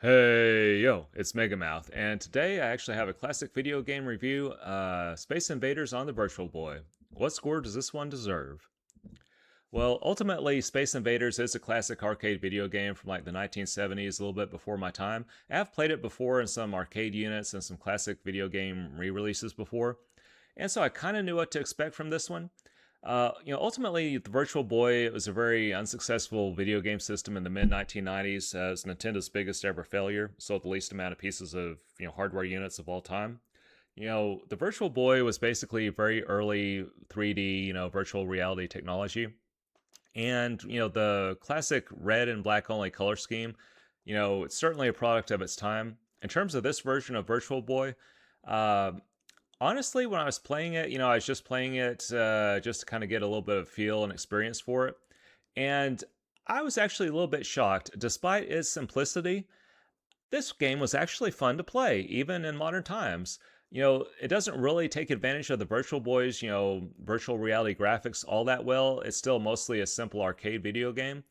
Hey, yo, it's Megamouth, and today I actually have a classic video game review, Space Invaders on the Virtual Boy. What score does this one deserve? Well, ultimately, Space Invaders is a classic arcade video game from like the 1970s, a little bit before my time. I have played it before in some arcade units and some classic video game re-releases before, and so I kind of knew what to expect from this one. Ultimately, the Virtual Boy it was a very unsuccessful video game system in the mid 1990s. As Nintendo's biggest ever failure, sold the least amount of pieces of hardware units of all time. The Virtual Boy was basically very early 3D, virtual reality technology, and the classic red and black only color scheme. It's certainly a product of its time. In terms of this version of Virtual Boy, uh, honestly, when I was playing it, I was just playing it just to kind of get a little bit of feel and experience for it. And I was actually a little bit shocked. Despite its simplicity, this game was actually fun to play, even in modern times. It doesn't really take advantage of the Virtual Boy's, virtual reality graphics all that well. It's still mostly a simple arcade video game.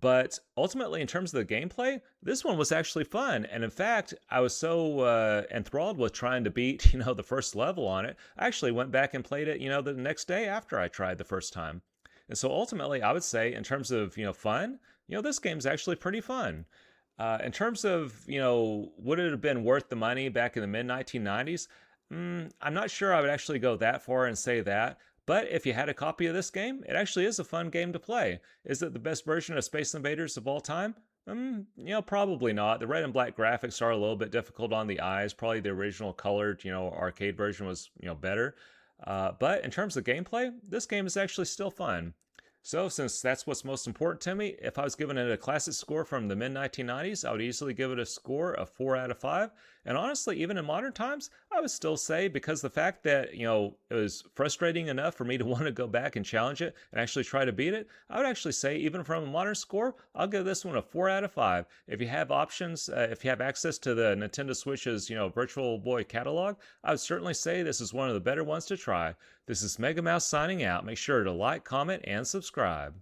But ultimately, in terms of the gameplay, this one was actually fun. And in fact, I was so enthralled with trying to beat, the first level on it. I actually went back and played it, the next day after I tried the first time. And so ultimately, I would say, in terms of, fun, this game's actually pretty fun. In terms of, would it have been worth the money back in the mid 1990s? I'm not sure I would actually go that far and say that. But if you had a copy of this game, it actually is a fun game to play. Is it the best version of Space Invaders of all time? Probably not. The red and black graphics are a little bit difficult on the eyes. Probably the original colored, arcade version was, better. But in terms of gameplay, this game is actually still fun. So, since that's what's most important to me, if I was giving it a classic score from the mid 1990s, I would easily give it a score of 4 out of 5. And honestly, even in modern times, I would still say because the fact that, it was frustrating enough for me to want to go back and challenge it and actually try to beat it, I would actually say, even from a modern score, I'll give this one a 4 out of 5. If you have options, if you have access to the Nintendo Switch's, Virtual Boy catalog, I would certainly say this is one of the better ones to try. This is Mega Mouse signing out. Make sure to like, comment, and subscribe.